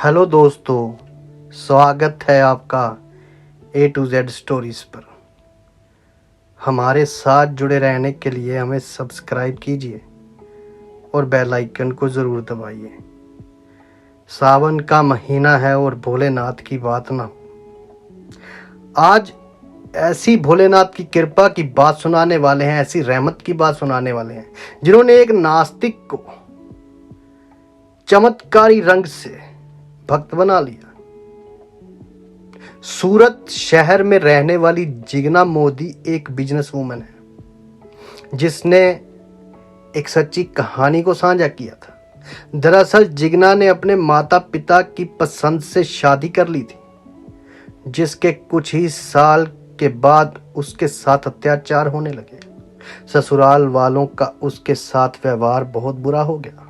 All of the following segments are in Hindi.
हेलो दोस्तों, स्वागत है आपका A to Z स्टोरीज पर। हमारे साथ जुड़े रहने के लिए हमें सब्सक्राइब कीजिए और बेल आइकन को ज़रूर दबाइए। सावन का महीना है और भोलेनाथ की बात ना हो। आज ऐसी भोलेनाथ की कृपा की बात सुनाने वाले हैं, ऐसी रहमत की बात सुनाने वाले हैं जिन्होंने एक नास्तिक को चमत्कारी रंग से भक्त बना लिया। सूरत शहर में रहने वाली जिगना मोदी एक बिजनेस वूमन है जिसने एक सच्ची कहानी को साझा किया था। दरअसल जिगना ने अपने माता पिता की पसंद से शादी कर ली थी, जिसके कुछ ही साल के बाद उसके साथ अत्याचार होने लगे। ससुराल वालों का उसके साथ व्यवहार बहुत बुरा हो गया।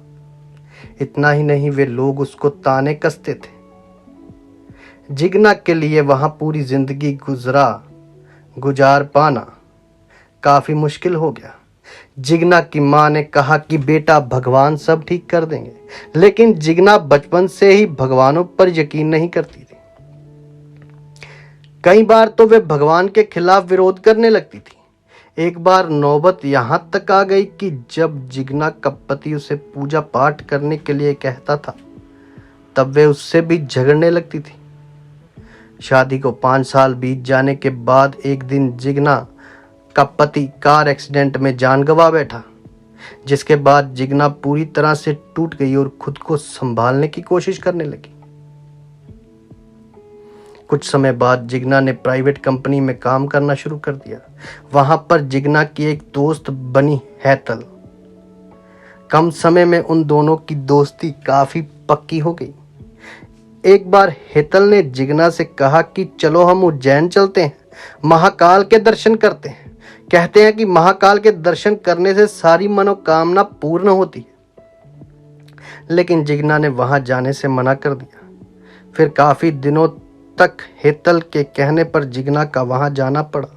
इतना ही नहीं, वे लोग उसको ताने कसते थे। जिगना के लिए वहां पूरी जिंदगी गुजार पाना काफी मुश्किल हो गया। जिगना की मां ने कहा कि बेटा, भगवान सब ठीक कर देंगे, लेकिन जिगना बचपन से ही भगवानों पर यकीन नहीं करती थी। कई बार तो वे भगवान के खिलाफ विरोध करने लगती थी। एक बार नौबत यहां तक आ गई कि जब जिगना का पति उसे पूजा पाठ करने के लिए कहता था, तब वे उससे भी झगड़ने लगती थी। शादी को 5 साल बीत जाने के बाद एक दिन जिगना का पति कार एक्सीडेंट में जान गंवा बैठा, जिसके बाद जिगना पूरी तरह से टूट गई और खुद को संभालने की कोशिश करने लगी। कुछ समय बाद जिगना ने प्राइवेट कंपनी में काम करना शुरू कर दिया। वहां पर जिगना की एक दोस्त बनी हेतल। कम समय में उन दोनों की दोस्ती काफी पक्की हो गई। एक बार हेतल ने जिगना से कहा कि चलो हम उज्जैन चलते हैं, महाकाल के दर्शन करते हैं। कहते हैं कि महाकाल के दर्शन करने से सारी मनोकामना पूर्ण होती है। लेकिन जिगना ने वहां जाने से मना कर दिया। फिर काफी दिनों तक हेतल के कहने पर जिगना का वहां जाना पड़ा।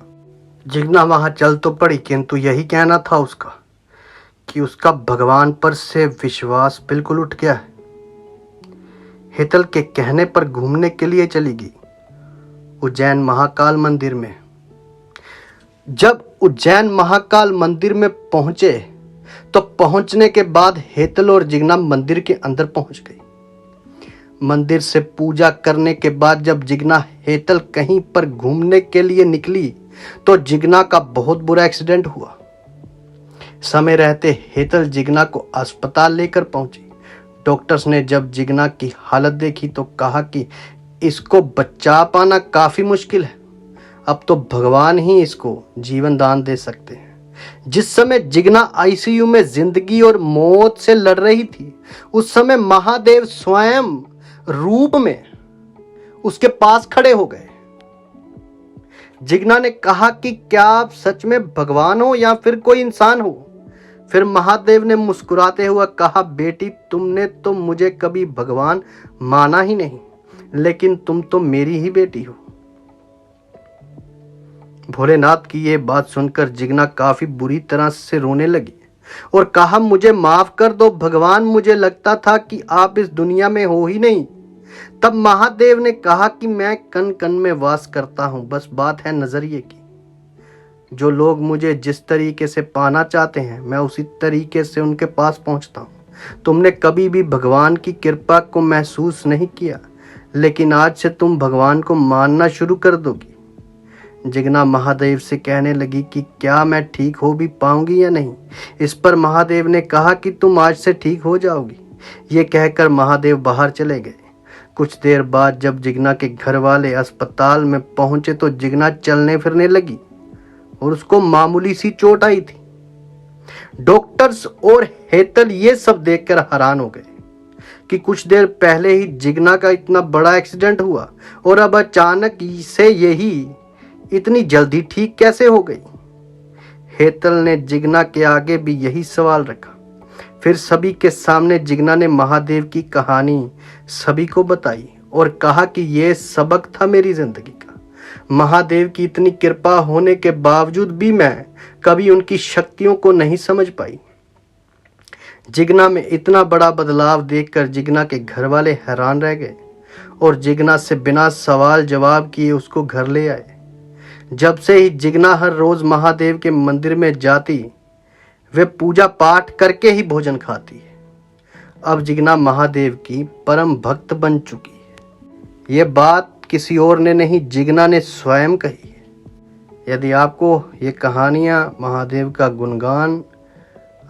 जिगना वहां चल तो पड़ी, किंतु यही कहना था उसका कि उसका भगवान पर से विश्वास बिल्कुल उठ गया है। हेतल के कहने पर घूमने के लिए चली गई उज्जैन महाकाल मंदिर में। जब उज्जैन महाकाल मंदिर में पहुंचे तो पहुंचने के बाद हेतल और जिगना मंदिर के अंदर पहुंच गई। मंदिर से पूजा करने के बाद जब जिगना हेतल कहीं पर घूमने के लिए निकली तो जिगना का बहुत बुरा एक्सीडेंट हुआ। समय रहते हेतल जिगना को अस्पताल लेकर पहुंची। डॉक्टर्स ने जब जिगना की हालत देखी तो कहा कि इसको बचा पाना काफी मुश्किल है, अब तो भगवान ही इसको जीवन दान दे सकते हैं। जिस समय जिगना आईसीयू में जिंदगी और मौत से लड़ रही थी, उस समय महादेव स्वयं रूप में उसके पास खड़े हो गए। जिगना ने कहा कि क्या आप सच में भगवान हो या फिर कोई इंसान हो? फिर महादेव ने मुस्कुराते हुए कहा, बेटी, तुमने तो मुझे कभी भगवान माना ही नहीं, लेकिन तुम तो मेरी ही बेटी हो। भोलेनाथ की ये बात सुनकर जिगना काफी बुरी तरह से रोने लगी और कहा, मुझे माफ कर दो भगवान, मुझे लगता था कि आप इस दुनिया में हो ही नहीं। तब महादेव ने कहा कि मैं कण कण में वास करता हूं, बस बात है नजरिए की। जो लोग मुझे जिस तरीके से पाना चाहते हैं, मैं उसी तरीके से उनके पास पहुंचता हूं। तुमने कभी भी भगवान की कृपा को महसूस नहीं किया, लेकिन आज से तुम भगवान को मानना शुरू कर दोगी। जिगना महादेव से कहने लगी कि क्या मैं ठीक हो भी पाऊंगी या नहीं। इस पर महादेव ने कहा कि तुम आज से ठीक हो जाओगी। ये कहकर महादेव बाहर चले गए। कुछ देर बाद जब जिगना के घर वाले अस्पताल में पहुंचे तो जिगना चलने फिरने लगी और उसको मामूली सी चोट आई थी। डॉक्टर्स और हेतल ये सब देखकर हैरान हो गए कि कुछ देर पहले ही जिगना का इतना बड़ा एक्सीडेंट हुआ और अब अचानक से यही इतनी जल्दी ठीक कैसे हो गई। हेतल ने जिगना के आगे भी यही सवाल रखा। फिर सभी के सामने जिगना ने महादेव की कहानी सभी को बताई और कहा कि यह सबक था मेरी जिंदगी का। महादेव की इतनी कृपा होने के बावजूद भी मैं कभी उनकी शक्तियों को नहीं समझ पाई। जिगना में इतना बड़ा बदलाव देखकर जिगना के घर वाले हैरान रह गए। और जिगना से बिना सवाल जवाब किए उसको घर ले आए। जब से ही जिगना हर रोज महादेव के मंदिर में जाती, वे पूजा पाठ करके ही भोजन खाती है। अब जिगना महादेव की परम भक्त बन चुकी है। ये बात किसी और ने नहीं, जिगना ने स्वयं कही है। यदि आपको ये कहानियाँ महादेव का गुणगान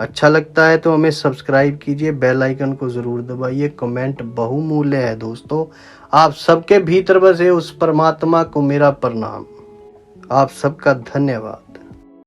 अच्छा लगता है तो हमें सब्सक्राइब कीजिए, बेल आइकन को ज़रूर दबाइए। कमेंट बहुमूल्य है दोस्तों। आप सबके भीतर बसे उस परमात्मा को मेरा प्रणाम। आप सबका धन्यवाद।